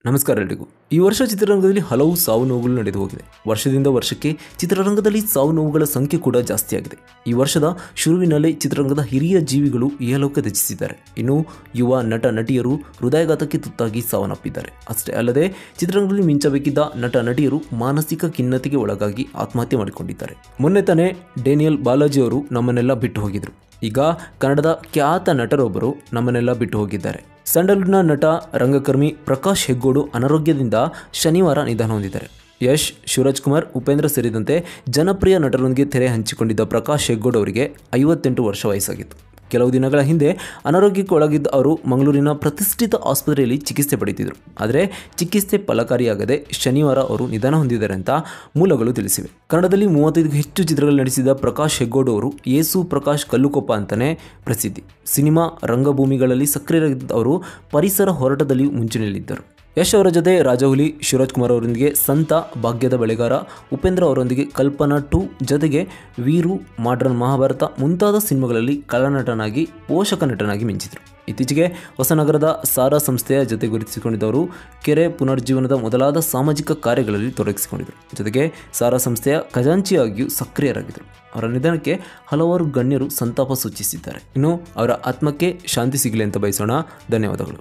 ನಮಸ್ಕಾರ ಎಲ್ರಿಗೂ. ಈ ವರ್ಷ ಚಿತ್ರರಂಗದಲ್ಲಿ ಹಲವು ಸಾವು ನೋವುಗಳು ನಡೆದು ಹೋಗಿದೆ. ವರ್ಷದಿಂದ ವರ್ಷಕ್ಕೆ ಚಿತ್ರರಂಗದಲ್ಲಿ ಸಾವು ನೋವುಗಳ ಸಂಖ್ಯೆ ಕೂಡ ಜಾಸ್ತಿಯಾಗಿದೆ. ಈ ವರ್ಷದ ಶುರುವಿನಲ್ಲೇ ಚಿತ್ರರಂಗದ ಹಿರಿಯ ಜೀವಿಗಳು ಇಹಲೋಕ ತ್ಯಜಿಸಿದ್ದಾರೆ. ಇನ್ನು ಯುವ ನಟ ನಟಿಯರು ಹೃದಯಾಘಾತಕ್ಕೆ ತುತ್ತಾಗಿ ಸಾವನ್ನಪ್ಪಿದ್ದಾರೆ. ಅಷ್ಟೇ ಅಲ್ಲದೆ ಚಿತ್ರರಂಗದಲ್ಲಿ ಮಿಂಚಬೇಕಿದ್ದ ನಟ ನಟಿಯರು ಮಾನಸಿಕ ಖಿನ್ನತೆಗೆ ಒಳಗಾಗಿ ಆತ್ಮಹತ್ಯೆ ಮಾಡಿಕೊಂಡಿದ್ದಾರೆ. ಮೊನ್ನೆ ತಾನೇ ಡೇನಿಯಲ್ ಬಾಲಾಜಿ ಅವರು ನಮ್ಮನ್ನೆಲ್ಲ ಬಿಟ್ಟು ಹೋಗಿದ್ರು. ಈಗ ಕನ್ನಡದ ಖ್ಯಾತ ನಟರೊಬ್ಬರು ನಮ್ಮನ್ನೆಲ್ಲ ಬಿಟ್ಟು ಹೋಗಿದ್ದಾರೆ. ಸ್ಯಾಂಡಲ್ವುಡ್ನ ನಟ ರಂಗಕರ್ಮಿ ಪ್ರಕಾಶ್ ಹೆಗ್ಗೋಡು ಅನಾರೋಗ್ಯದಿಂದ ಶನಿವಾರ ನಿಧನ ಹೊಂದಿದ್ದಾರೆ. ಯಶ್, ಶಿವರಾಜ್ ಕುಮಾರ್, ಉಪೇಂದ್ರ ಸೇರಿದಂತೆ ಜನಪ್ರಿಯ ನಟರೊಂದಿಗೆ ತೆರೆ ಹಂಚಿಕೊಂಡಿದ್ದ ಪ್ರಕಾಶ್ ಹೆಗ್ಗೋಡು ಅವರಿಗೆ 58 ವರ್ಷ ವಯಸ್ಸಾಗಿತ್ತು. ಕೆಲವು ದಿನಗಳ ಹಿಂದೆ ಅನಾರೋಗ್ಯಕ್ಕೆ ಒಳಗಿದ್ದ ಅವರು ಮಂಗಳೂರಿನ ಪ್ರತಿಷ್ಠಿತ ಆಸ್ಪತ್ರೆಯಲ್ಲಿ ಚಿಕಿತ್ಸೆ ಪಡೆಯುತ್ತಿದ್ದರು. ಆದರೆ ಚಿಕಿತ್ಸೆ ಫಲಕಾರಿಯಾಗದೆ ಶನಿವಾರ ಅವರು ನಿಧನ ಹೊಂದಿದ್ದಾರೆ ಅಂತ ಮೂಲಗಳು ತಿಳಿಸಿವೆ. ಕನ್ನಡದಲ್ಲಿ 35ಕ್ಕೂ ಹೆಚ್ಚು ಚಿತ್ರಗಳು ನಡೆಸಿದ ಪ್ರಕಾಶ್ ಹೆಗ್ಗೋಡು ಅವರು ಯೇಸು ಪ್ರಕಾಶ್ ಕಲ್ಲುಕೊಪ್ಪ ಅಂತಾನೆ ಪ್ರಸಿದ್ಧಿ. ಸಿನಿಮಾ ರಂಗಭೂಮಿಗಳಲ್ಲಿ ಸಕ್ರಿಯರಾಗಿದ್ದ ಅವರು ಪರಿಸರ ಹೋರಾಟದಲ್ಲಿಯೂ ಮುಂಚೂಣಿಯಲ್ಲಿದ್ದರು. ಯಶ್ ಅವರ ಜೊತೆ ರಾಜಹುಲಿ, ಶಿವರಾಜ್ ಕುಮಾರ್ ಅವರೊಂದಿಗೆ ಸಂತ, ಭಾಗ್ಯದ ಬೆಳೆಗಾರ, ಉಪೇಂದ್ರ ಅವರೊಂದಿಗೆ ಕಲ್ಪನಾ 2 ಜೊತೆಗೆ ವೀರು, ಮಾಡರ್ನ್ ಮಹಾಭಾರತ ಮುಂತಾದ ಸಿನಿಮಾಗಳಲ್ಲಿ ಕಲಾನಟನಾಗಿ, ಪೋಷಕ ನಟನಾಗಿ ಮಿಂಚಿದರು. ಇತ್ತೀಚೆಗೆ ಹೊಸನಗರದ ಸಾರಾ ಸಂಸ್ಥೆಯ ಜೊತೆ ಗುರುತಿಸಿಕೊಂಡಿದ್ದವರು ಕೆರೆ ಪುನರ್ಜೀವನದ ಮೊದಲಾದ ಸಾಮಾಜಿಕ ಕಾರ್ಯಗಳಲ್ಲಿ ತೊಡಗಿಸಿಕೊಂಡಿದ್ದರು. ಜೊತೆಗೆ ಸಾರಾ ಸಂಸ್ಥೆಯ ಖಜಾಂಚಿಯಾಗಿಯೂ ಸಕ್ರಿಯರಾಗಿದ್ದರು. ಅವರ ನಿಧನಕ್ಕೆ ಹಲವಾರು ಗಣ್ಯರು ಸಂತಾಪ ಸೂಚಿಸಿದ್ದಾರೆ. ಇನ್ನು ಅವರ ಆತ್ಮಕ್ಕೆ ಶಾಂತಿ ಸಿಗಲಿ ಅಂತ ಬಯಸೋಣ. ಧನ್ಯವಾದಗಳು.